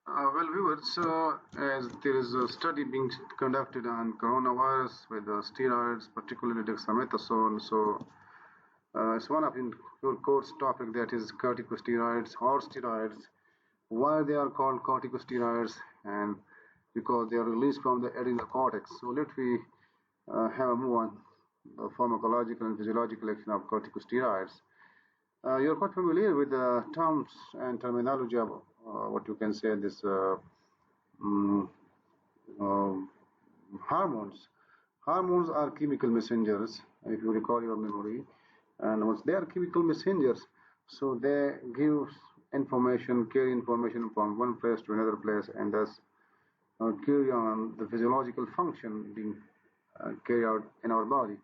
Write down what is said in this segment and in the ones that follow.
Well, viewers, as there is a study being conducted on coronavirus with steroids, particularly dexamethasone, so it's one of your course topic, that is corticosteroids or steroids. Why they are called corticosteroids? And because they are released from the adrenal cortex. So let me have a move on the pharmacological and physiological action of corticosteroids. You're quite familiar with the terms and terminology of what you can say this mm, uh, hormones. Hormones are chemical messengers, if you recall your memory. And once they are chemical messengers, so they give information, carry information from one place to another place, and thus carry on the physiological function being carried out in our body.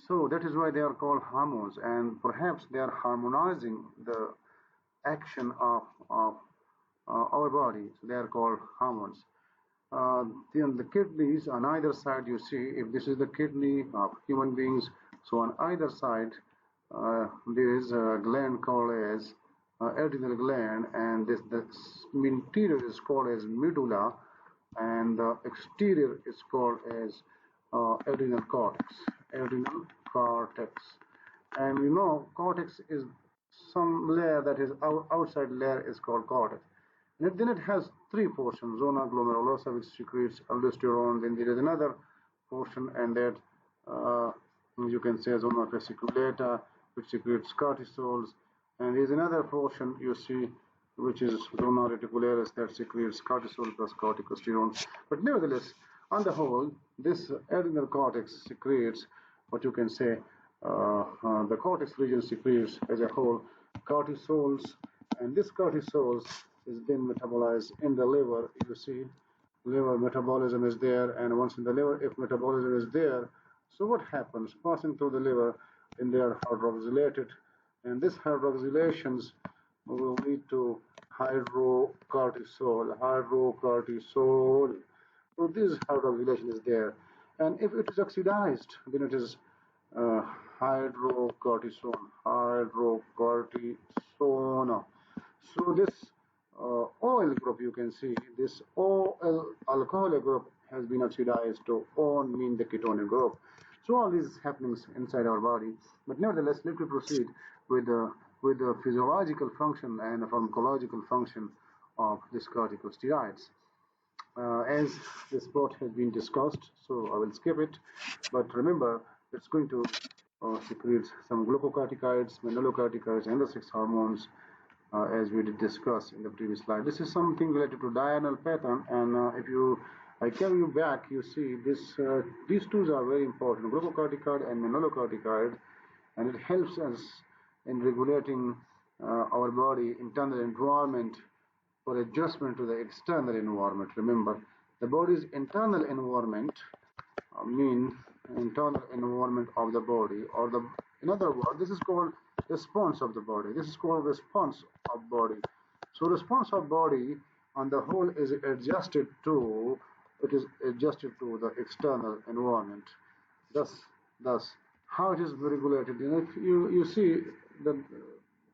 So that is why they are called hormones, and perhaps they are harmonizing the action of our body. So they are called hormones. Then the kidneys on either side, you see, if this is the kidney of human beings, so on either side there is a gland called as adrenal gland, and this the interior is called as medulla, and the exterior is called as adrenal cortex. Adrenal cortex, and we know cortex is some layer that is outside layer is called cortex. And then it has three portions: zona glomerulosa, which secretes aldosterone. Then there is another portion, and that you can say zona fasciculata, which secretes cortisols. And there is another portion you see, which is zona reticularis, that secretes cortisol plus corticosterone. But nevertheless, on the whole, this adrenal cortex secretes what you can say the cortex region secretes as a whole cortisols, and this cortisols is then metabolized in the liver. You see, liver metabolism is there, and once in the liver, if metabolism is there, so what happens? Passing through the liver, then they are hydroxylated, and this hydroxylations will lead to hydrocortisol. Hydrocortisol. So this hydroxylation is there, and if it is oxidized, then it is hydrocortisone. Hydrocortisone. So this oil group, you can see this OL alcoholic group has been oxidized to on mean the ketonic group. So all these happenings inside our body. But nevertheless, let me proceed with the physiological function and the pharmacological function of these corticosteroids. As this plot has been discussed, so I will skip it. But remember, it's going to secrete some glucocorticoids, mineralocorticoids, and the six hormones, as we did discuss in the previous slide. This is something related to diurnal pattern, and if you I carry you back, you see this these two are very important, glucocorticoid and mineralocorticoid, and it helps us in regulating our body internal environment for adjustment to the external environment. Remember, the body's internal environment mean internal environment of the body, or the in other words, this is called response of the body. This is called response of body. So response of body on the whole is adjusted to the external environment. Thus how it is regulated. You know, if you see that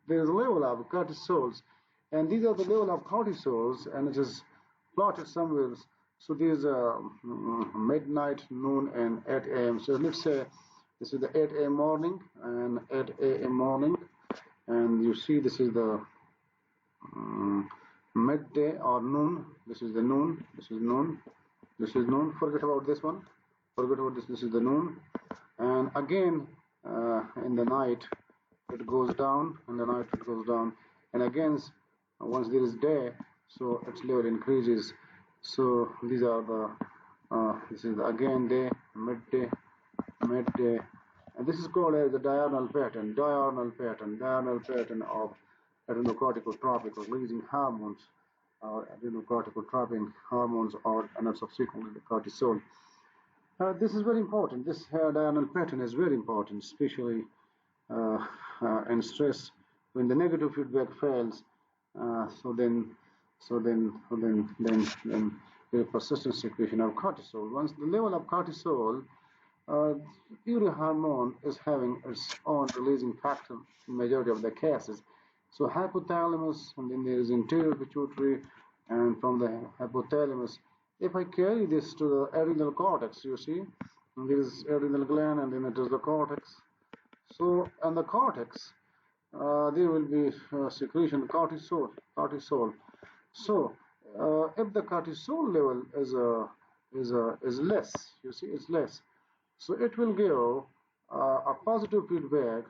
there is a level of cortisols, and these are the level of cortisols, and it is plotted somewhere. So there's midnight, noon, and 8 a.m. So let's say this is the 8 a.m. morning and 8 a.m. morning, and you see this is the midday or noon. This is the noon. This is noon. This is noon. Forget about this one. Forget about this. This is the noon. And again, in the night, it goes down. In the night, it goes down. And again, once there is day, so its level increases. So these are the. This is the again day, midday, midday, and this is called as the diurnal pattern. Diurnal pattern of adrenocorticotropic releasing hormones, or adrenocorticotropic hormones, and subsequently the cortisol. This is very important. This diurnal pattern is very important, especially in stress. When the negative feedback fails, then the persistent secretion of cortisol. Once the level of cortisol, every hormone is having its own releasing factor in majority of the cases. So hypothalamus, and then there is interior pituitary, and from the hypothalamus, if I carry this to the adrenal cortex, you see, this is adrenal gland, and then it is the cortex. So, and the cortex, there will be secretion cortisol. So, if the cortisol level is less, you see, it's less. So it will give a positive feedback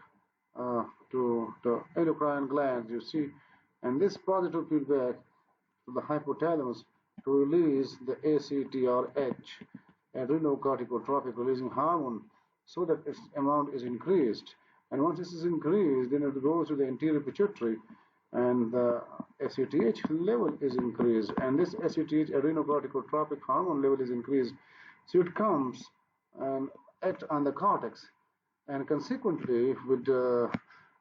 to the endocrine glands, you see, and this positive feedback to the hypothalamus to release the ACTRH, adrenocorticotropic releasing hormone, so that its amount is increased. And once this is increased, then it goes to the anterior pituitary, and the ACTH level is increased, and this ACTH, adrenocorticotropic hormone level, is increased. So it comes and act on the cortex, and consequently, with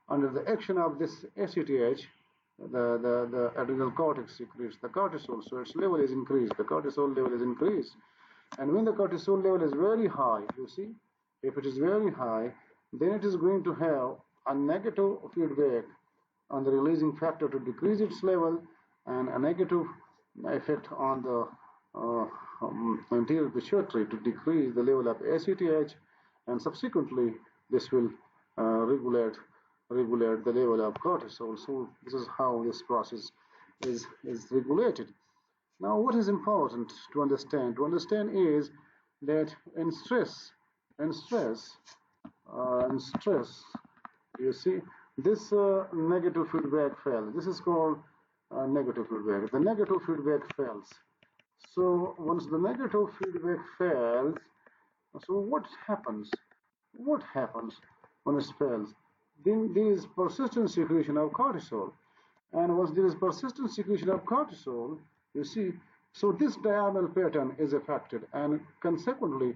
under the action of this ACTH, the adrenal cortex secretes the cortisol, so its level is increased. The cortisol level is increased, and when the cortisol level is very high, you see, if it is very high, then it is going to have a negative feedback on the releasing factor to decrease its level, and a negative effect on the anterior pituitary to decrease the level of ACTH, and subsequently this will regulate the level of cortisol. So this is how this process is regulated. Now, what is important to understand? To understand is that in stress, you see, this negative feedback fails. This is called negative feedback. The negative feedback fails. So once the negative feedback fails, so what happens? What happens when it fails? Then there is persistent secretion of cortisol. And once there is persistent secretion of cortisol, you see, so this diurnal pattern is affected, and consequently,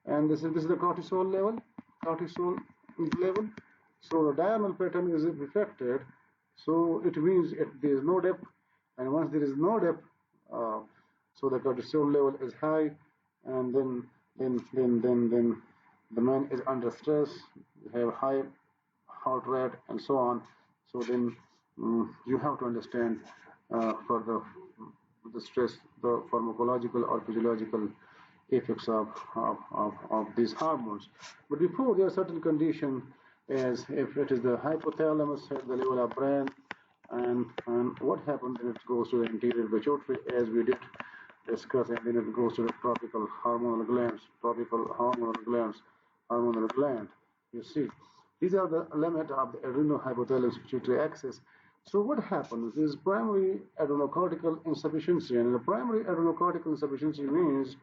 and this is the cortisol level. So the diurnal pattern is affected. So it means there is no depth, and once there is no depth, so the cortisol level is high, and then the man is under stress, have high heart rate, and so on. So then you have to understand for the stress, the pharmacological or physiological effects of these hormones. But before, there are certain conditions, as if it is the hypothalamus at the level of brain, and what happens when it goes to the anterior pituitary, as we did discuss, and then it goes to the tropical hormonal gland. You see, these are the limit of the adrenohypothalamus pituitary axis. So what happens is primary adrenocortical insufficiency, and the primary adrenocortical insufficiency means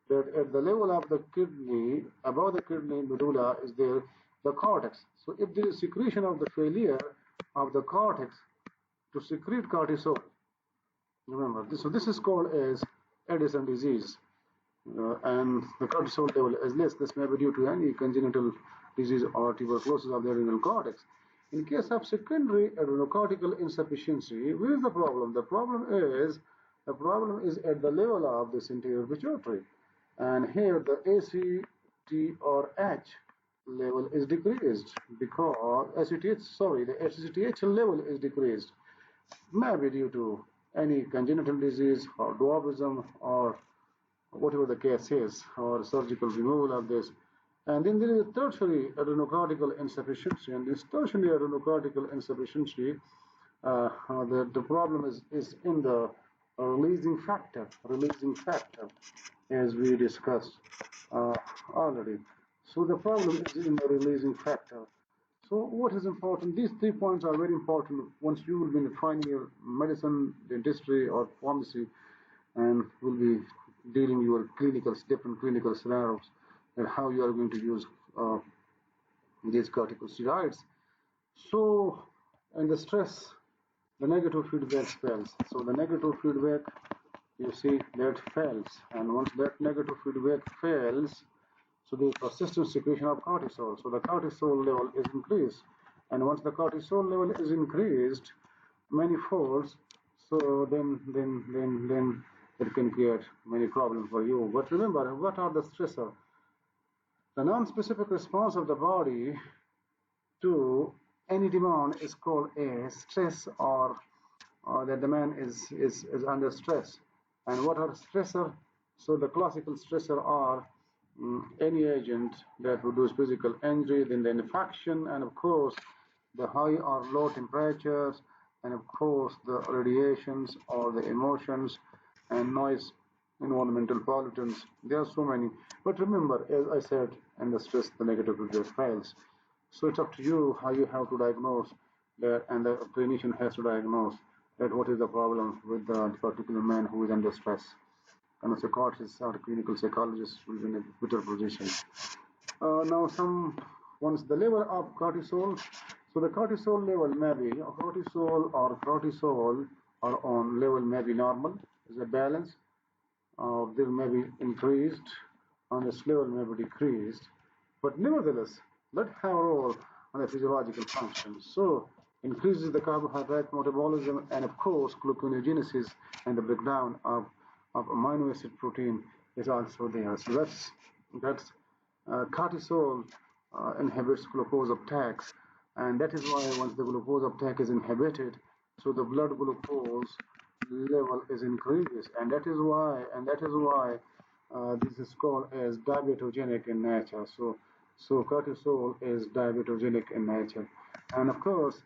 that at the level of the kidney, above the kidney medulla, is there the cortex. So if there is secretion of the failure of the cortex to secrete cortisol, remember this. So this is called as Addison disease, and the cortisol level is less. This may be due to any congenital disease or tuberculosis of the adrenal cortex. In case of secondary adrenocortical insufficiency, where is the problem? The problem is at the level of this anterior pituitary, and here the ACTRH level is decreased because the ACTH level is decreased, maybe due to any congenital disease or dwarfism or whatever the case is, or surgical removal of this. And then there is a tertiary adrenocortical insufficiency, and this tertiary adrenocortical insufficiency, the problem is in the releasing factor, as we discussed already. So the problem is in the releasing factor. So what is important? These 3 points are very important once you will be defining your medicine, dentistry, or pharmacy, and will be dealing your different clinical scenarios, and how you are going to use these corticosteroids. So, in the stress, the negative feedback fails. So the negative feedback, you see, that fails, and once that negative feedback fails, so there is persistent secretion of cortisol. So the cortisol level is increased, and once the cortisol level is increased many folds, so then it can create many problems for you. But remember, what are the stressors? The non-specific response of the body to any demand is called a stress or that the man is under stress. And what are stressor? So the classical stressor are any agent that produce physical injury, then the infection, and of course the high or low temperatures, and of course the radiations or the emotions and noise, environmental pollutants. There are so many. But remember, as I said, in the stress, the negative will just fails. So it's up to you how you have to diagnose that, and the clinician has to diagnose that what is the problem with the particular man who is under stress. And a psychiatrist or a clinical psychologist will be in a better position. Now, once the level of cortisol, so the cortisol level may be cortisol or on level may be normal, is a balance. There may be increased, and its level may be decreased, but nevertheless, that have a role on the physiological function. So, increases the carbohydrate metabolism, and of course, gluconeogenesis and the breakdown of amino acid protein is also there. So that's cortisol inhibits glucose uptake, and that is why once the glucose uptake is inhibited, so the blood glucose level is increased, and that is why this is called as diabetogenic in nature. So cortisol is diabetogenic in nature, and of course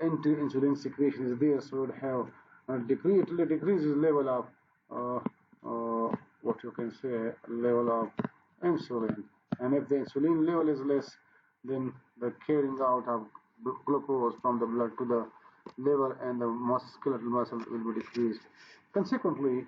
anti-insulin secretion is there, so it have it decreases level of what you can say level of insulin, and if the insulin level is less, then the carrying out of glucose from the blood to the liver and the skeletal muscle will be decreased. Consequently,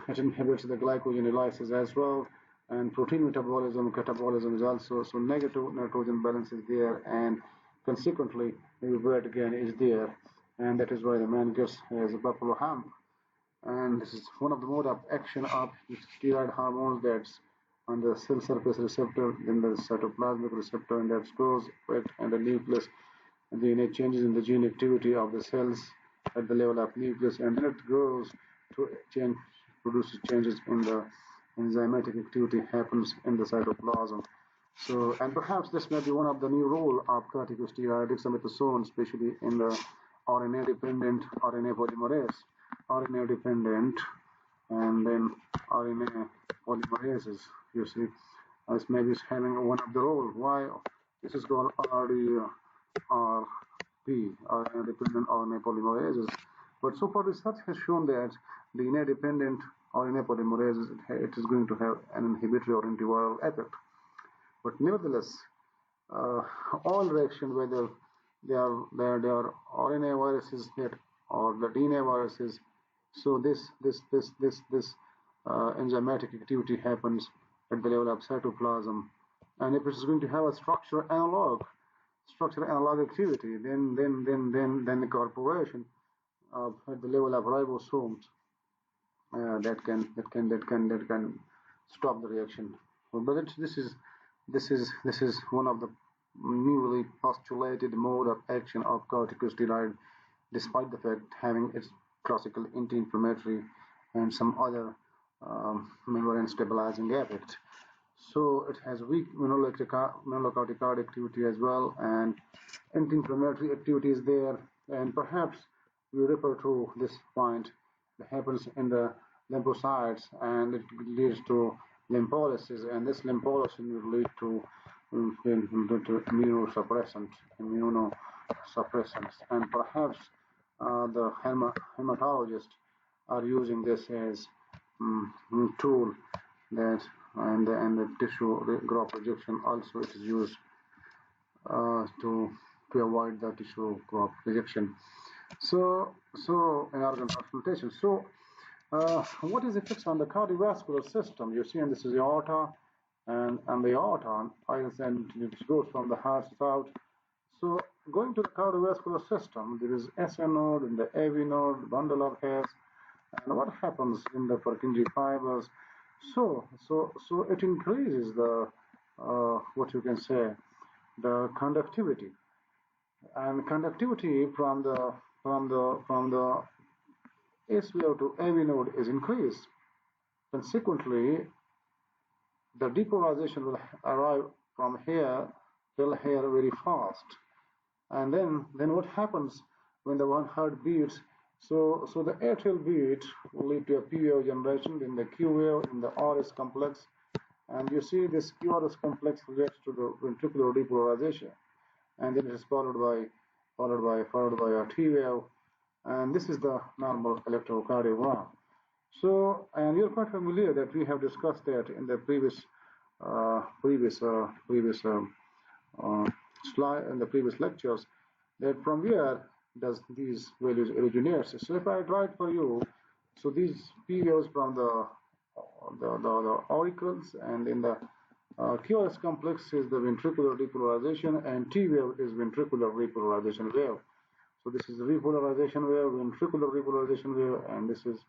it inhibits the glycogenolysis as well, and protein metabolism, catabolism is also, so negative nitrogen balance is there, and consequently the weight gain is there, and that is why the man gets as a buffalo hump. And this is one of the mode of action of steroid hormones that's on the cell surface receptor, then the cytoplasmic receptor, and that goes with and the nucleus, and then it changes in the gene activity of the cells at the level of nucleus, and then it grows to change, produces changes in the enzymatic activity happens in the cytoplasm. So, and perhaps this may be one of the new role of corticosteroid dexamethsosne, especially in the RNA-dependent RNA polymerase, RNA-dependent, and then RNA polymerases. You see, this may be having one of the role. Why? This is called RDRP, RNA-dependent RNA polymerases. But so far, research has shown that the DNA-dependent RNA polymerases, it is going to have an inhibitory or antiviral effect. But nevertheless, all reactions, whether they are RNA viruses or the DNA viruses, so this enzymatic activity happens at the level of cytoplasm, and if it is going to have a structure analog activity, then the incorporation at the level of ribosomes that can stop the reaction. But this is one of the newly postulated mode of action of corticosteroid, despite the fact having its classical anti-inflammatory and some other membrane stabilizing effect. So it has weak melanocorticoid activity as well, and anti-inflammatory activity is there, and perhaps we refer to this point that happens in the lymphocytes, and it leads to lympholysis, and this lympholysis will lead to immunosuppressants, and perhaps the hematologists are using this as tool that, and the tissue growth rejection also it is used to avoid the tissue growth rejection. So in organ transplantation. So what is the effects on the cardiovascular system? You see, and this is the aorta, and the aorta, and it goes from the heart out. So going to the cardiovascular system, there is SA node and the AV node, bundle of hairs, and what happens in the Purkinje fibers? So it increases the what you can say, the conductivity, and conductivity from the SVO to AV node is increased. Consequently, the depolarization will arrive from here till here very fast. And then what happens when the one heart beats? So the atrial beat will lead to a P wave generation, then the Q wave in the RS complex, and you see this QRS complex relates to the ventricular depolarization, and then it is followed by a T wave, and this is the normal electrocardiogram. So, and you're quite familiar that we have discussed that in the previous slide in the previous lectures, that from where does these values originate. So if I write for you, so these P waves from the auricles, and in the QRS complex is the ventricular depolarization, and T wave is ventricular repolarization wave. So this is the repolarization wave, ventricular repolarization wave, and this is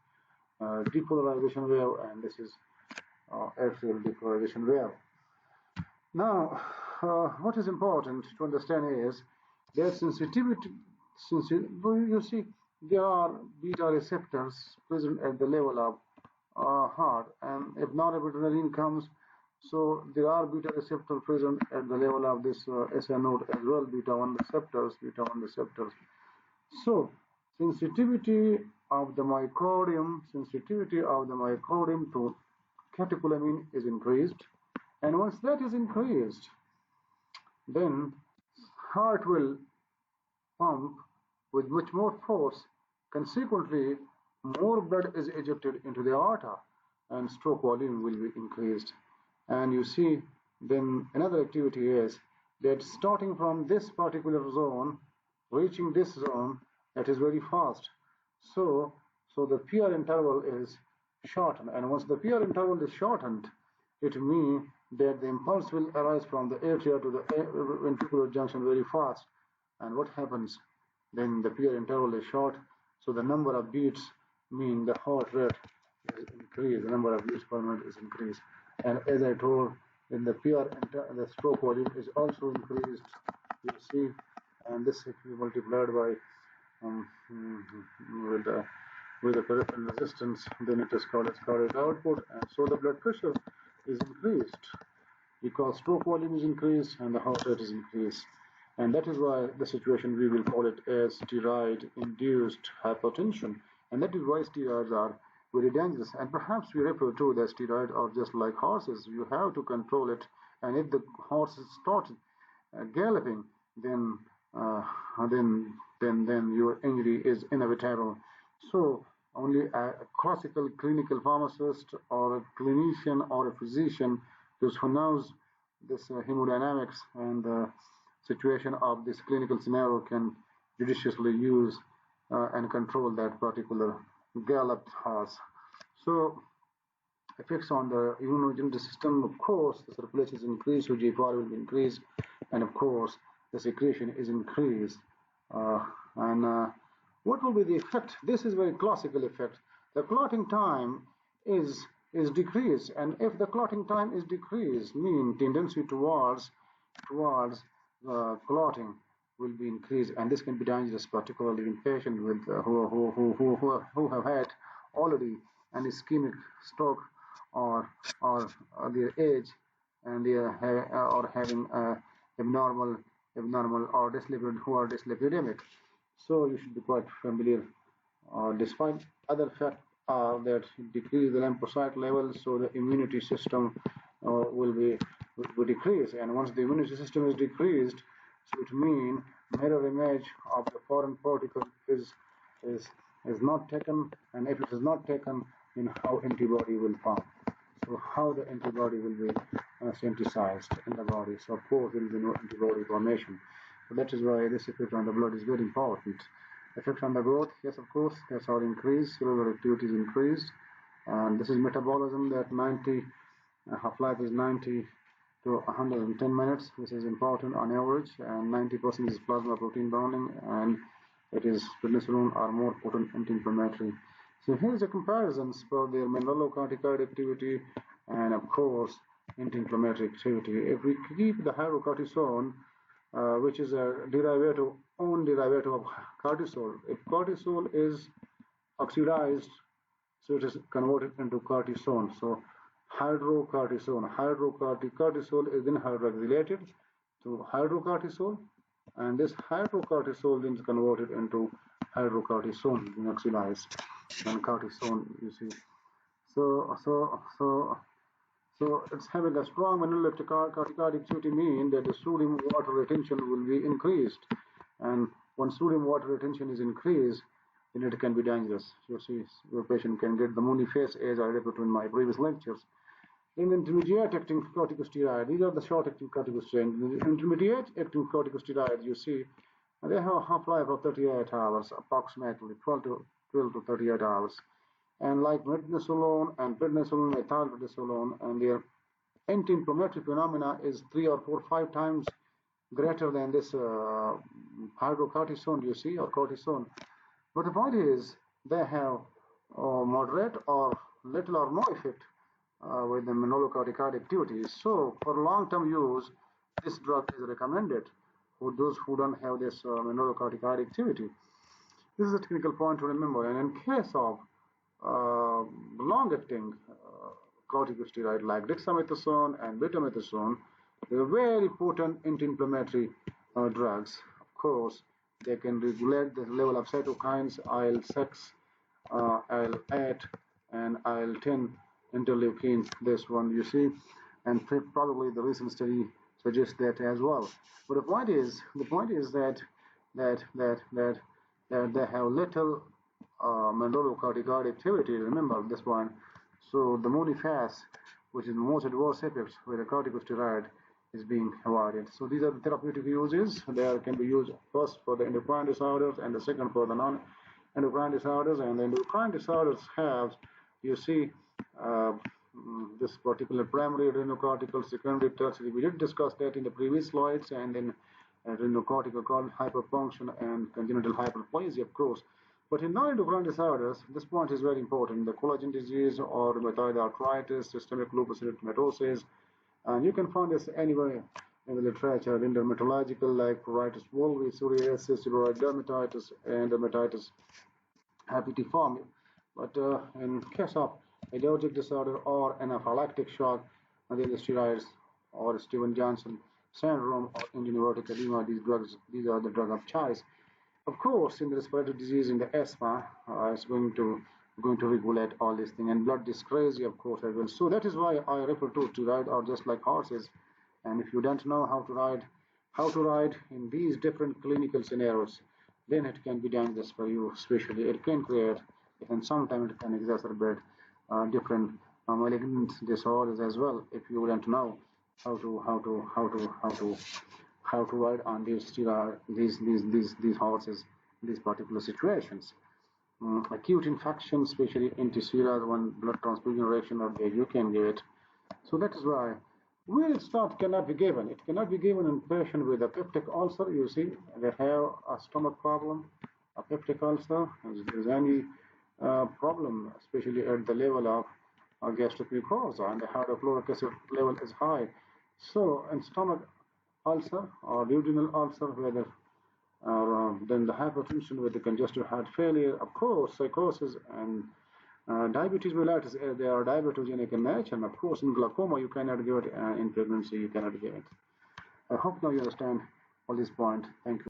depolarization wave, and this is atrial depolarization wave. Now, what is important to understand is that sensitivity, you see, there are beta receptors present at the level of heart, and if noradrenaline comes, so there are beta receptors present at the level of this SI node as well, beta 1 receptors. So, sensitivity of the myocardium to catecholamine is increased, and once that is increased, then heart will pump with much more force. Consequently, more blood is ejected into the aorta, and stroke volume will be increased. And you see, then another activity is that starting from this particular zone, reaching this zone, that is very fast. So the PR interval is shortened, and once the PR interval is shortened, it means that the impulse will arise from the atria to the ventricular junction very fast. And what happens? Then the PR interval is short, so the number of beats mean the heart rate is increased, the number of beats per minute is increased. And as I told, in the the stroke volume is also increased, you see, and this if you multiplied by with the peripheral resistance, then it is called as cardiac output, and so the blood pressure is increased because stroke volume is increased and the heart rate is increased. And that is why the situation we will call it as steroid-induced hypertension, and that is why steroids are very dangerous. And perhaps we refer to the steroid are just like horses. You have to control it, and if the horse starts galloping, then your injury is inevitable. So only a classical clinical pharmacist or a clinician or a physician who knows this hemodynamics and the situation of this clinical scenario can judiciously use and control that particular galloped horse. So effects on the immunogenetic system, of course, the circulation is increased, so GFR will be increased, and of course, the secretion is increased. What will be the effect? This is very classical effect. The clotting time is decreased, and if the clotting time is decreased, mean tendency towards clotting will be increased, and this can be dangerous, particularly in patients with who have had already an ischemic stroke or their age, and they are having abnormal or who are dyslipidemic. So you should be quite familiar. Despite other factors that decrease the lymphocyte levels, so the immunity system will decrease, and once the immunity system is decreased, so it means mirror image of the foreign particle is not taken, and if it is not taken, then how antibody will form. So how the antibody will be synthesized in the body. So of course there will be no antibody formation. So that is why this effect on the blood is very important. Effect on the growth, yes, of course, that's all increased, cellular activity is increased, and this is metabolism that 90 half-life is 90 to 110 minutes. This is important on average, and 90% is plasma protein bonding, and it is prednisolone or more potent anti-inflammatory. So here's the comparisons for their mineralocorticoid activity and of course anti-inflammatory activity. If we keep the hydrocortisone, which is a own derivative of cortisol, if cortisol is oxidized, so it is converted into cortisone. So hydrocortisone, cortisol is then hydroxylated to hydrocortisol, and this hydrocortisol then is converted into hydrocortisone being oxidized and cortisone, you see. So it's having a strong mineral corticosteroid activity mean that the sodium water retention will be increased, and when sodium water retention is increased, then it can be dangerous. You see, your patient can get the moony face, as I referred to in my previous lectures. In intermediate acting corticosteroid, these are the short acting corticosteroids. In intermediate acting corticosteroids, you see, they have a half-life of 38 hours, approximately 12 to 38 hours. And like prednisolone and ethyl prednisolone, and their anti-inflammatory phenomena is 3 or 4 or 5 times greater than this hydrocortisone, you see, or cortisone. But the point is, they have moderate or little or no effect with the mineralocorticoid activity. So for long-term use, this drug is recommended for those who don't have this mineralocorticoid activity. This is a technical point to remember. And in case of long-acting corticosteroid like dexamethsosne and betamethasone, they are very potent anti-inflammatory drugs. Of course, they can regulate the level of cytokines IL-6, IL-8, and IL-10 interleukin. This one you see, and probably the recent study suggests that as well. But the point is that they have little mineralocorticoid activity. Remember this one. So the moony face, which is the most adverse effects with a corticosteroid, is being avoided. So these are the therapeutic uses. They can be used first for the endocrine disorders, and the second for the non-endocrine disorders. And the endocrine disorders have, you see, this particular primary adrenocortical, secondary, tertiary. We did discuss that in the previous slides, and then adrenocortical hyperfunction and congenital hyperplasia, of course. But in non-endocrine disorders, this point is very important. The collagen disease or rheumatoid arthritis, systemic lupus erythematosus, and you can find this anywhere in the literature, in dermatological, like pruritus volvi, psoriasis, seborrheic dermatitis, and dermatitis herpetiformis. But in case of allergic disorder or anaphylactic shock, then the steroids or Stevens-Johnson syndrome or injunotic edema, these are the drug of choice. Of course, in the respiratory disease, in the asthma, it's going to regulate all these things, and blood dyscrasia, of course, as well. So that is why I refer to ride are just like horses. And if you don't know how to ride in these different clinical scenarios, then it can be dangerous for you. Especially, it can create, and sometimes it can exacerbate different malignant disorders as well. If you don't know how to ride on these horses, these particular situations. Acute infection, especially anti-serum, one blood transfusion reaction or there you can get. So that is why where it start cannot be given. It cannot be given in patient with a peptic ulcer. You see, they have a stomach problem, a peptic ulcer. If there is any problem, especially at the level of gastric mucosa, and the hydrochloric acid level is high. So, in stomach ulcer or duodenal ulcer, whether then the hypertension with the congestive heart failure, of course, psychosis and diabetes mellitus, they are diabetogenic in nature, and of course in glaucoma you cannot get it, in pregnancy you cannot get it. I hope now you understand all this point. Thank you.